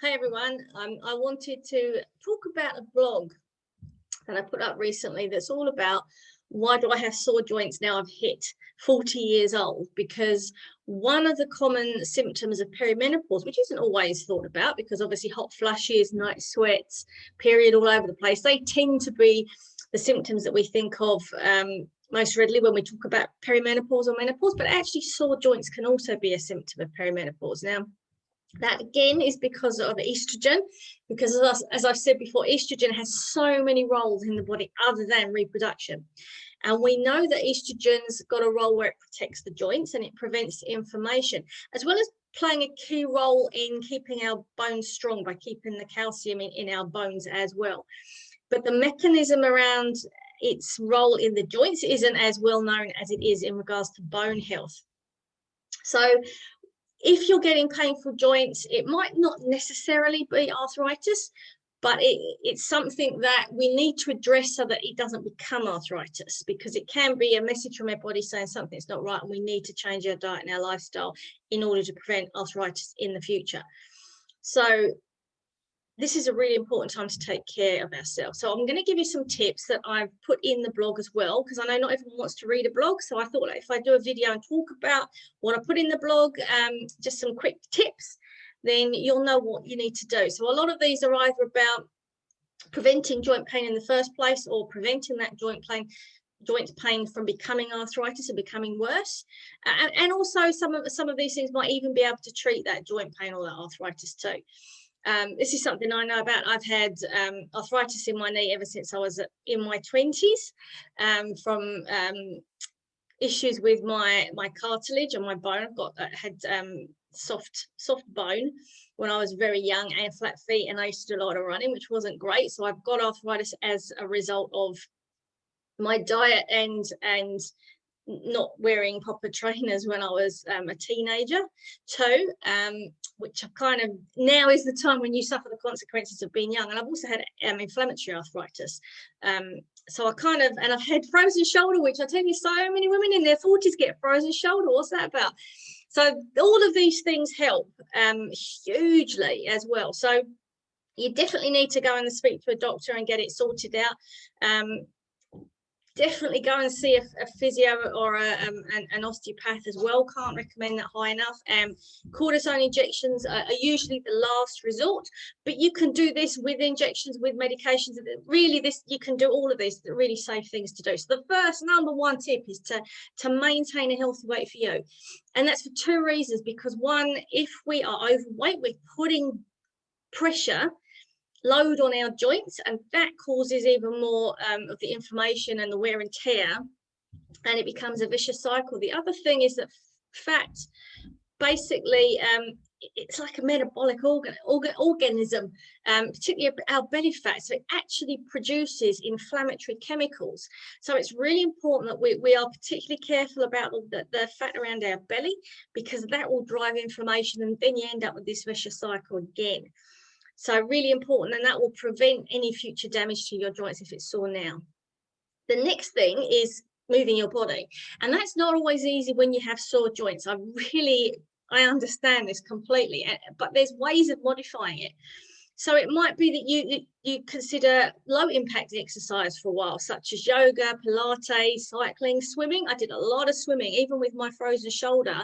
Hi everyone. I wanted to talk about a blog that I put up recently that's all about why do I have sore joints now I've hit 40 years old? Because one of the common symptoms of perimenopause, which isn't always thought about because obviously hot flushes, night sweats, period all over the place, they tend to be the symptoms that we think of most readily when we talk about perimenopause or menopause, but actually sore joints can also be a symptom of perimenopause. Now, that again is because of estrogen, because as I've said before, estrogen has so many roles in the body other than reproduction. And we know that estrogen's got a role where it protects the joints and it prevents inflammation, as well as playing a key role in keeping our bones strong by keeping the calcium in our bones as well. But the mechanism around its role in the joints isn't as well known as it is in regards to bone health. So if you're getting painful joints, it might not necessarily be arthritis, but it's something that we need to address so that it doesn't become arthritis, because it can be a message from our body saying something's not right and we need to change our diet and our lifestyle in order to prevent arthritis in the future. So this is a really important time to take care of ourselves. So I'm going to give you some tips that I've put in the blog as well, because I know not everyone wants to read a blog. So I thought if I do a video and talk about what I put in the blog, just some quick tips, then you'll know what you need to do. So a lot of these are either about preventing joint pain in the first place or preventing that joint pain from becoming arthritis or becoming worse. And also some of these things might even be able to treat that joint pain or that arthritis too. This is something I know about. I've had arthritis in my knee ever since I was in my 20s, from issues with my cartilage and my bone. Had soft bone when I was very young and flat feet, and I used to do a lot of running, which wasn't great. So I've got arthritis as a result of my diet and not wearing proper trainers when I was a teenager too, which I kind of, now is the time when you suffer the consequences of being young. And I've also had inflammatory arthritis. So I kind of, and I've had frozen shoulder, which I tell you, so many women in their 40s get frozen shoulder. What's that about? So all of these things help hugely as well. So you definitely need to go and speak to a doctor and get it sorted out. Definitely go and see a physio or an osteopath as well. Can't recommend that high enough. Cortisone injections are usually the last resort, but you can do this with injections, with medications. Really, you can do all of these. Really safe things to do. So the first number one tip is to maintain a healthy weight for you, and that's for two reasons. Because one, if we are overweight, we're putting load on our joints, and that causes even more of the inflammation and the wear and tear, and it becomes a vicious cycle. The other thing is that fat, basically, it's like a metabolic organism, particularly our belly fat. So it actually produces inflammatory chemicals. So it's really important that we are particularly careful about the fat around our belly, because that will drive inflammation, and then you end up with this vicious cycle again. So really important, and that will prevent any future damage to your joints if it's sore now. The next thing is moving your body, and that's not always easy when you have sore joints. I understand this completely, but there's ways of modifying it. So it might be that you consider low impact exercise for a while, such as yoga, Pilates, cycling, swimming. I did a lot of swimming, even with my frozen shoulder.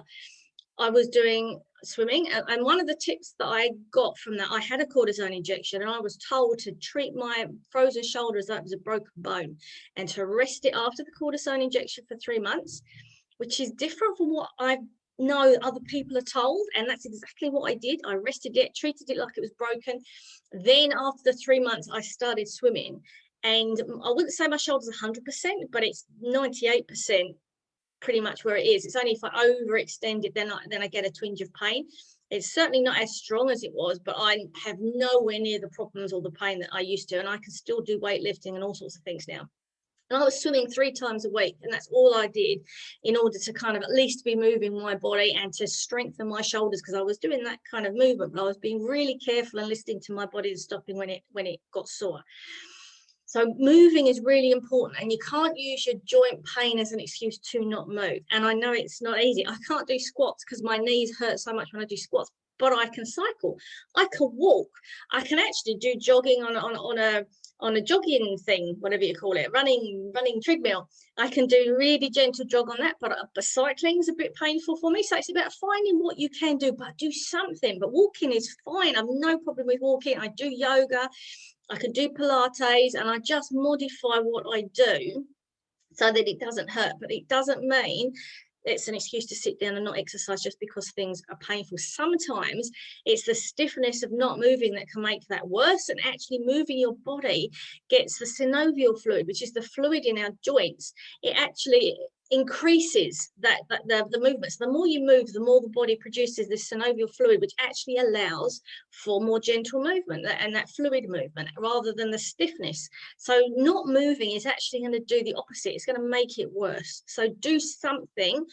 I was doing swimming, and one of the tips that I got from that, I had a cortisone injection, and I was told to treat my frozen shoulder as though it was a broken bone and to rest it after the cortisone injection for 3 months, which is different from what I know other people are told. And that's exactly what I did. I rested it, treated it like it was broken. Then after the 3 months, I started swimming, and I wouldn't say my shoulder's 100%, but it's 98% pretty much where it is. It's only if I overextend it, then I get a twinge of pain. It's certainly not as strong as it was, but I have nowhere near the problems or the pain that I used to, and I can still do weightlifting and all sorts of things now. And I was swimming 3 times a week, and that's all I did in order to kind of at least be moving my body and to strengthen my shoulders, because I was doing that kind of movement, but I was being really careful and listening to my body and stopping when it got sore. So moving is really important, and you can't use your joint pain as an excuse to not move. And I know it's not easy. I can't do squats because my knees hurt so much when I do squats, but I can cycle, I can walk, I can actually do jogging on a jogging thing, whatever you call it, running treadmill. I can do really gentle jog on that, but cycling is a bit painful for me. So it's about finding what you can do, but do something. But walking is fine. I've no problem with walking. I do yoga, I can do Pilates, and I just modify what I do so that it doesn't hurt. But it doesn't mean it's an excuse to sit down and not exercise just because things are painful. Sometimes it's the stiffness of not moving that can make that worse, and actually moving your body gets the synovial fluid, which is the fluid in our joints. It actually increases the movements. The more you move, the more the body produces this synovial fluid, which actually allows for more gentle movement and that fluid movement rather than the stiffness. So not moving is actually going to do the opposite. It's going to make it worse. So do something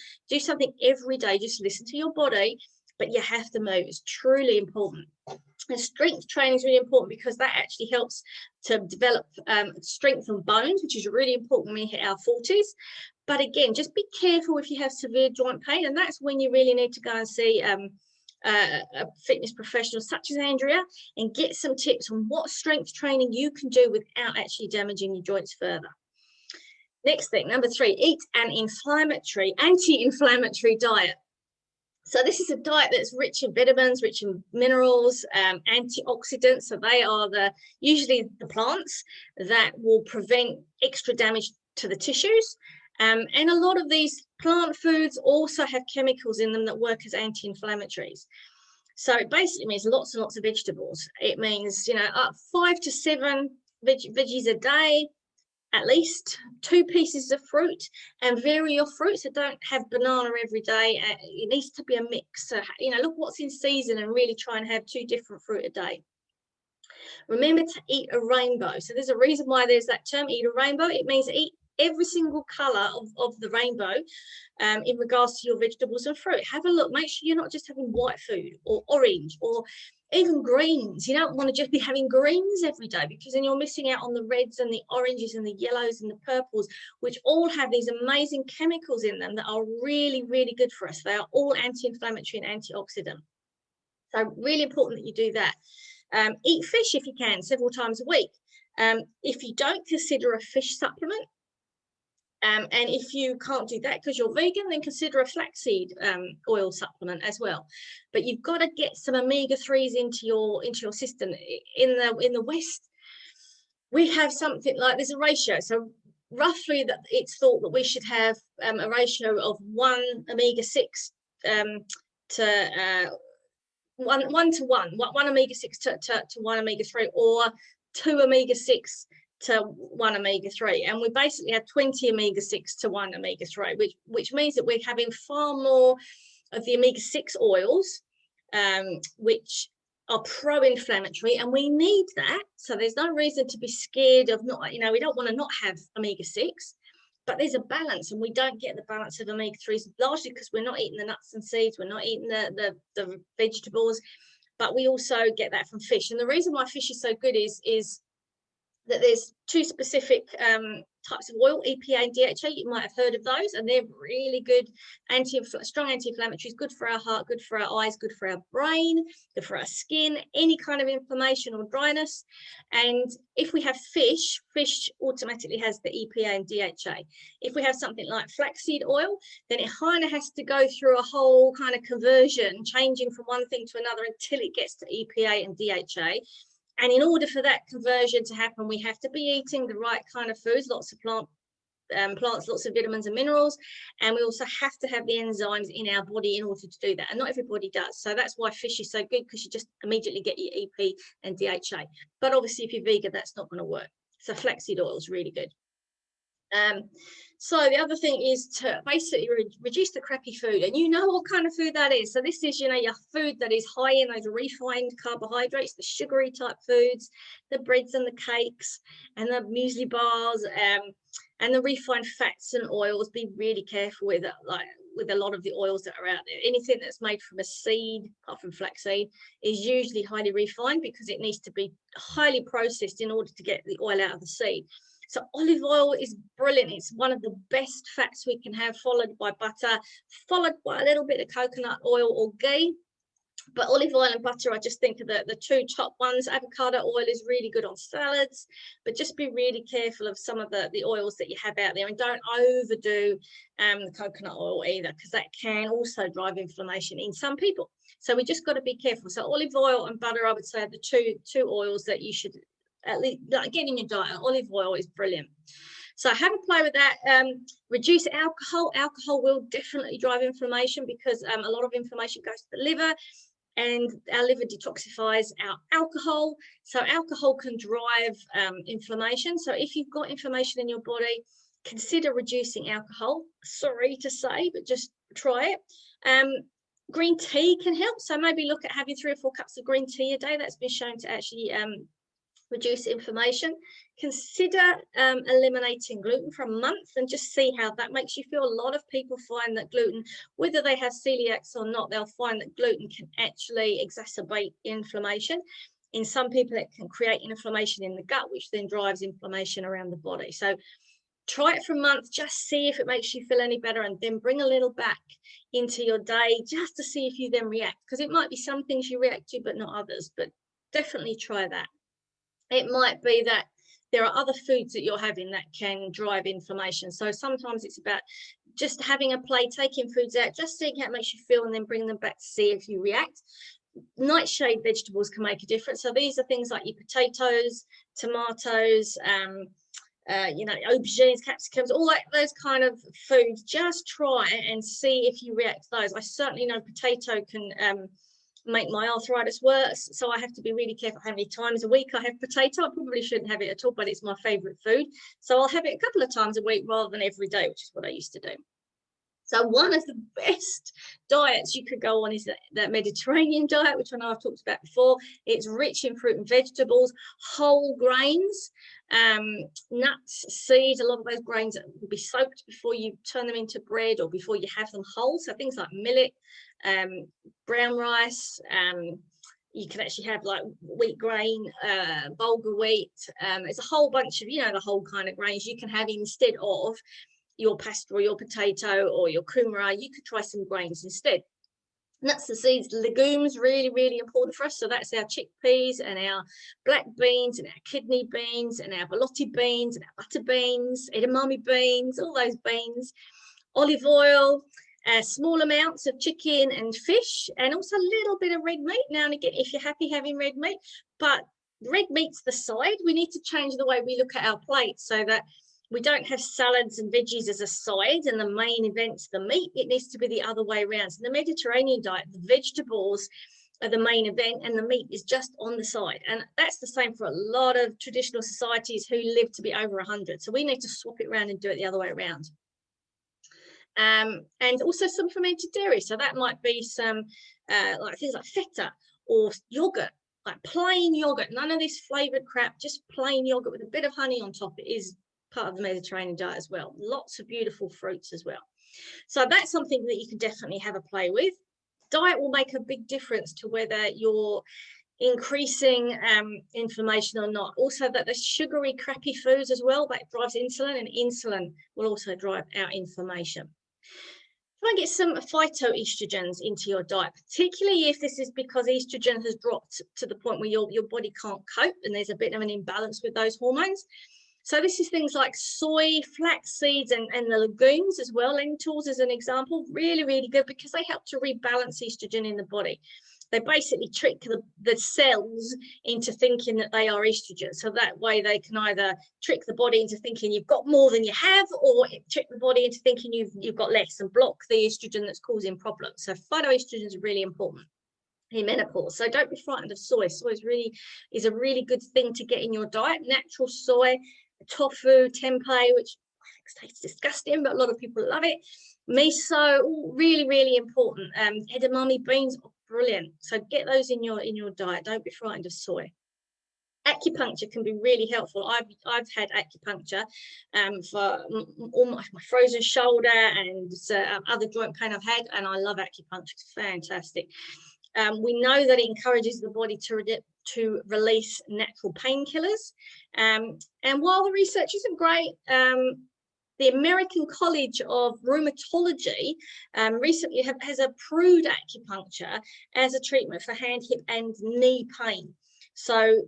every day. Just listen to your body, but you have to move. It's truly important. And strength training is really important because that actually helps to develop strength and bones, which is really important when we hit our 40s. But again, just be careful if you have severe joint pain, and that's when you really need to go and see a fitness professional such as Andrea and get some tips on what strength training you can do without actually damaging your joints further. Next thing, number 3, eat an anti-inflammatory diet. So this is a diet that's rich in vitamins, rich in minerals, antioxidants. So they are usually the plants that will prevent extra damage to the tissues. And a lot of these plant foods also have chemicals in them that work as anti-inflammatories. So it basically means lots and lots of vegetables. It means, up 5 to 7 veggies a day, at least 2 pieces of fruit, and vary your fruit. So don't have banana every day. It needs to be a mix. So, look what's in season and really try and have 2 different fruit a day. Remember to eat a rainbow. So there's a reason why there's that term, eat a rainbow. It means eat every single color of the rainbow in regards to your vegetables and fruit. Have a look. Make sure you're not just having white food or orange or even greens. You don't want to just be having greens every day, because then you're missing out on the reds and the oranges and the yellows and the purples, which all have these amazing chemicals in them that are really, really good for us. They are all anti-inflammatory and antioxidant. So really important that you do that. Eat fish if you can, several times a week. If you don't, consider a fish supplement. And if you can't do that because you're vegan, then consider a flaxseed oil supplement as well. But you've got to get some omega-3s into your system. In the West, we have something like, there's a ratio. So roughly that it's thought that we should have a ratio of 1 omega-6 to 1 to 1, 1 omega-6 to 1 omega-3, or 2 omega-6 to 1 omega-3, and we basically have 20 omega-6 to 1 omega-3, which means that we're having far more of the omega-6 oils, which are pro-inflammatory, and we need that. So there's no reason to be scared of not, we don't want to not have omega-6, but there's a balance, and we don't get the balance of omega-3s largely because we're not eating the nuts and seeds, we're not eating the vegetables, but we also get that from fish. And the reason why fish is so good is that there's 2 specific types of oil, EPA and DHA. You might have heard of those, and they're really good, strong anti-inflammatories, good for our heart, good for our eyes, good for our brain, good for our skin, any kind of inflammation or dryness. And if we have fish automatically has the EPA and DHA. If we have something like flaxseed oil, then it kind of has to go through a whole kind of conversion, changing from one thing to another until it gets to EPA and DHA. And in order for that conversion to happen, we have to be eating the right kind of foods, lots of plants, lots of vitamins and minerals. And we also have to have the enzymes in our body in order to do that. And not everybody does. So that's why fish is so good, because you just immediately get your EP and DHA. But obviously, if you're vegan, that's not going to work. So flaxseed oil is really good. So the other thing is to basically reduce the crappy food, and you know what kind of food that is. So this is, your food that is high in those refined carbohydrates, the sugary type foods, the breads and the cakes and the muesli bars, and the refined fats and oils. Be really careful with it, with a lot of the oils that are out there. Anything that's made from a seed, apart from flaxseed, is usually highly refined because it needs to be highly processed in order to get the oil out of the seed. So olive oil is brilliant. It's one of the best fats we can have, followed by butter, followed by a little bit of coconut oil or ghee. But olive oil and butter, I just think are the two top ones. Avocado oil is really good on salads, but just be really careful of some of the oils that you have out there, and don't overdo the coconut oil either, because that can also drive inflammation in some people. So we just got to be careful. So olive oil and butter, I would say, are the two oils that you should at least get in your diet. Olive oil is brilliant. So have a play with that. Reduce alcohol. Alcohol will definitely drive inflammation, because a lot of inflammation goes to the liver, and our liver detoxifies our alcohol. So alcohol can drive inflammation. So if you've got inflammation in your body, consider reducing alcohol. Sorry to say, but just try it. Green tea can help. So maybe look at having 3 or 4 cups of green tea a day. That's been shown to actually reduce inflammation. Consider eliminating gluten for a month and just see how that makes you feel. A lot of people find that gluten, whether they have celiacs or not, they'll find that gluten can actually exacerbate inflammation. In some people, it can create inflammation in the gut, which then drives inflammation around the body. So try it for a month, just see if it makes you feel any better, and then bring a little back into your day just to see if you then react, because it might be some things you react to but not others. But definitely try that. It might be that there are other foods that you're having that can drive inflammation. So sometimes it's about just having a play, taking foods out, just seeing how it makes you feel, and then bring them back to see if you react. Nightshade vegetables can make a difference. So these are things like your potatoes, tomatoes, aubergines, capsicums, all those kind of foods. Just try and see if you react to those. I certainly know potato can make my arthritis worse, so I have to be really careful how many times a week I have potato. I probably shouldn't have it at all, but it's my favorite food, so I'll have it a couple of times a week rather than every day, which is what I used to do. So one of the best diets you could go on is that Mediterranean diet, which I know I've talked about before. It's rich in fruit and vegetables, whole grains, nuts, seeds. A lot of those grains will be soaked before you turn them into bread or before you have them whole. So things like millet, brown rice, you can actually have like wheat grain, bulgur wheat. It's a whole bunch of, the whole kind of grains you can have instead of your pasta or your potato or your kumara. You could try some grains instead. Nuts and seeds, legumes, really, really important for us. So that's our chickpeas and our black beans and our kidney beans and our bolotti beans and our butter beans, edamame beans, all those beans. Olive oil, small amounts of chicken and fish, and also a little bit of red meat now and again if you're happy having red meat. But red meat's the side. We need to change the way we look at our plates so that we don't have salads and veggies as a side and the main event's the meat. It needs to be the other way around. So the Mediterranean diet, the vegetables are the main event and the meat is just on the side. And that's the same for a lot of traditional societies who live to be over 100. So we need to swap it around and do it the other way around. And also some fermented dairy. So that might be some like things like feta or yogurt, like plain yogurt. None of this flavored crap, just plain yogurt with a bit of honey on top. It is part of the Mediterranean diet as well. Lots of beautiful fruits as well. So that's something that you can definitely have a play with. Diet will make a big difference to whether you're increasing inflammation or not. Also that the sugary crappy foods as well, that drives insulin, and insulin will also drive our inflammation. Try and get some phytoestrogens into your diet, particularly if this is because estrogen has dropped to the point where your body can't cope and there's a bit of an imbalance with those hormones. So this is things like soy, flax seeds, and the legumes as well. Lentils as an example, really, really good because they help to rebalance estrogen in the body. They basically trick the cells into thinking that they are estrogen. So that way they can either trick the body into thinking you've got more than you have, or trick the body into thinking you've got less and block the estrogen that's causing problems. So phytoestrogen is really important in menopause. So don't be frightened of soy. Soy is a really good thing to get in your diet. Natural soy, tofu, tempeh, which I think tastes disgusting, but a lot of people love it. Miso, really, really important. Edamame beans, brilliant. So get those in your diet. Don't be frightened of soy. Acupuncture can be really helpful. I've had acupuncture for all my frozen shoulder and other joint pain I've had, and I love acupuncture. It's fantastic. We know that it encourages the body to release natural painkillers. And while the research isn't great, the American College of Rheumatology recently has approved acupuncture as a treatment for hand, hip, and knee pain. So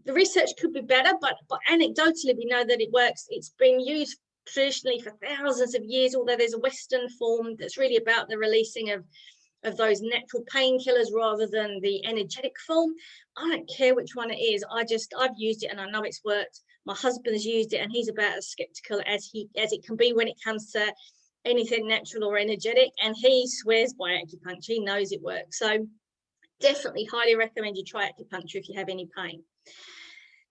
the research could be better, but anecdotally, we know that it works. It's been used traditionally for thousands of years, although there's a Western form that's really about the releasing of those natural painkillers rather than the energetic form. I don't care which one it is. I've used it and I know it's worked. My husband has used it and he's about as skeptical as it can be when it comes to anything natural or energetic. And he swears by acupuncture. He knows it works. So definitely highly recommend you try acupuncture if you have any pain.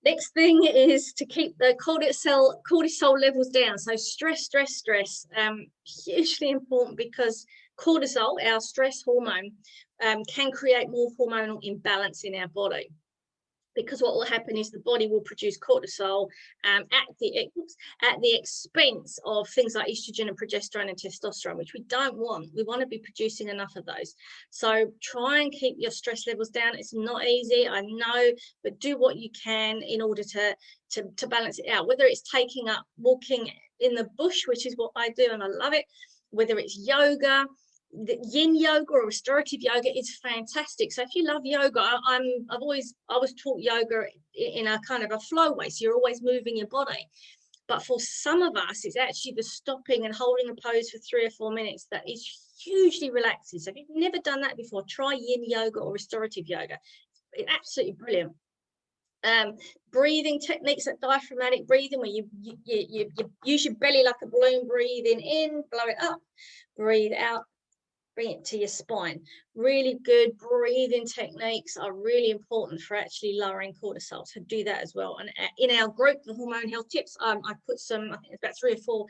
Next thing is to keep the cortisol levels down. So stress, hugely important, because cortisol, our stress hormone, can create more hormonal imbalance in our body. Because what will happen is the body will produce cortisol at the expense of things like estrogen and progesterone and testosterone, which we don't want. We want to be producing enough of those. So try and keep your stress levels down. It's not easy, I know, but do what you can in order to balance it out. Whether it's walking in the bush, which is what I do and I love it, whether it's yoga, the yin yoga or restorative yoga is fantastic. So if you love yoga, I was taught yoga in a kind of a flow way, so you're always moving your body. But for some of us, it's actually the stopping and holding a pose for 3 or 4 minutes that is hugely relaxing. So if you've never done that before, try yin yoga or restorative yoga. It's absolutely brilliant. Breathing techniques like diaphragmatic breathing, where you use your belly like a balloon, breathing in, blow it up, breathe out, bring it to your spine. Really good breathing techniques are really important for actually lowering cortisol. So do that as well. And in our group, the Hormone Health Tips, I put some, I think it's about 3 or 4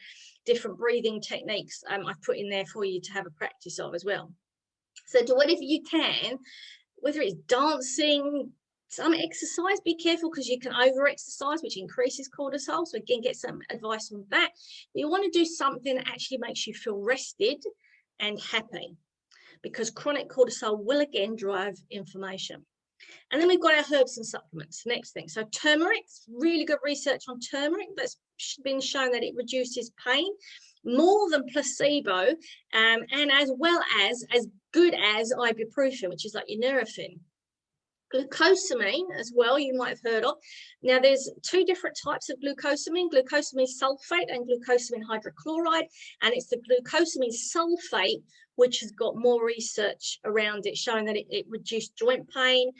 different breathing techniques I've put in there for you to have a practice of as well. So do whatever you can, whether it's dancing, some exercise. Be careful because you can over exercise, which increases cortisol. So again, get some advice on that. But you want to do something that actually makes you feel rested and happy, because chronic cortisol will again drive inflammation. And then we've got our herbs and supplements, next thing. So turmeric, really good research on turmeric that's been shown that it reduces pain more than placebo, and as well as good as ibuprofen, which is like your Nurofen. Glucosamine as well, you might have heard of. Now there's 2 different types of glucosamine sulfate and glucosamine hydrochloride, and it's the glucosamine sulfate which has got more research around it showing that it reduced joint pain,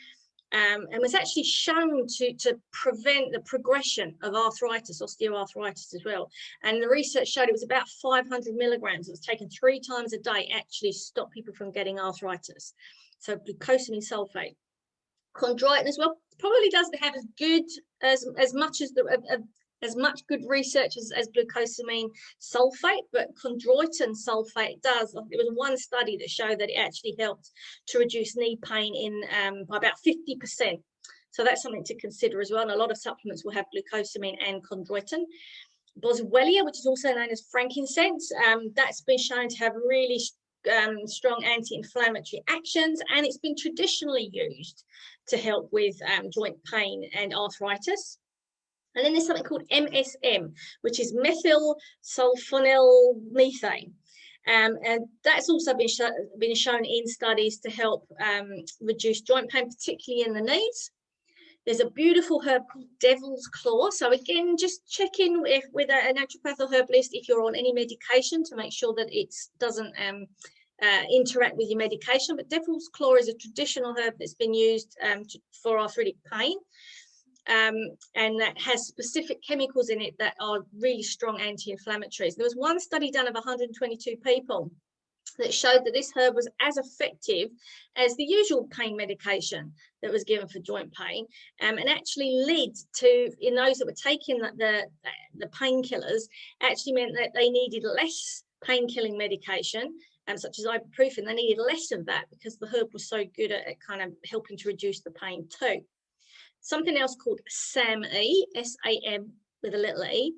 and was actually shown to prevent the progression of arthritis, osteoarthritis as well. And the research showed it was about 500 milligrams. It was taken 3 times a day, actually stopped people from getting arthritis. So glucosamine sulfate. Chondroitin as well probably doesn't have as much good research as glucosamine sulfate, but chondroitin sulfate does. There was one study that showed that it actually helped to reduce knee pain by about 50%. So that's something to consider as well. And a lot of supplements will have glucosamine and chondroitin. Boswellia, which is also known as frankincense, that's been shown to have really strong anti-inflammatory actions, and it's been traditionally used to help with joint pain and arthritis. And then there's something called MSM, which is methyl sulfonyl methane, and that's also been shown in studies to help reduce joint pain, particularly in the knees. There's a beautiful herb called devil's claw. So again, just check in with a naturopath or herbalist if you're on any medication to make sure that it doesn't interact with your medication. But devil's claw is a traditional herb that's been used for arthritic pain, and that has specific chemicals in it that are really strong anti-inflammatories. There was one study done of 122 people that showed that this herb was as effective as the usual pain medication that was given for joint pain, and actually led to, in those that were taking the painkillers, actually meant that they needed less pain-killing medication, such as ibuprofen. They needed less of that because the herb was so good at kind of helping to reduce the pain too. Something else called SAMe, S-A-M with a little e,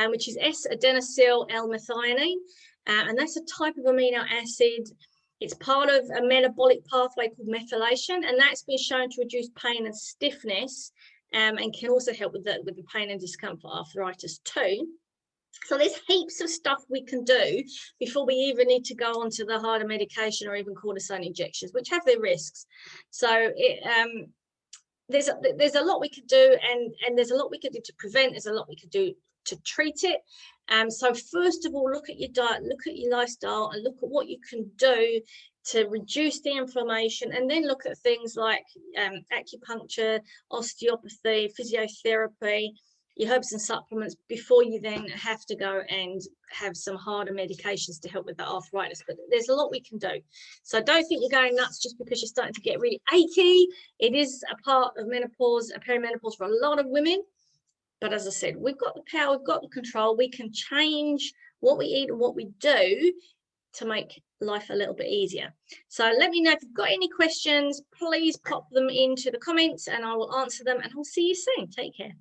which is S-adenosyl L-methionine. And that's a type of amino acid. It's part of a metabolic pathway called methylation, and that's been shown to reduce pain and stiffness, and can also help with the pain and discomfort arthritis too. So there's heaps of stuff we can do before we even need to go onto the harder medication or even cortisone injections, which have their risks. So there's a lot we could do, and there's a lot we could do to prevent. There's a lot we could do to treat it. So first of all, look at your diet, look at your lifestyle, and look at what you can do to reduce the inflammation, and then look at things like acupuncture, osteopathy, physiotherapy, your herbs and supplements, before you then have to go and have some harder medications to help with the arthritis. But there's a lot we can do. So don't think you're going nuts just because you're starting to get really achy. It is a part of menopause, perimenopause for a lot of women. But as I said, we've got the power, we've got the control. We can change what we eat and what we do to make life a little bit easier. So let me know if you've got any questions. Please pop them into the comments and I will answer them, and I'll see you soon. Take care.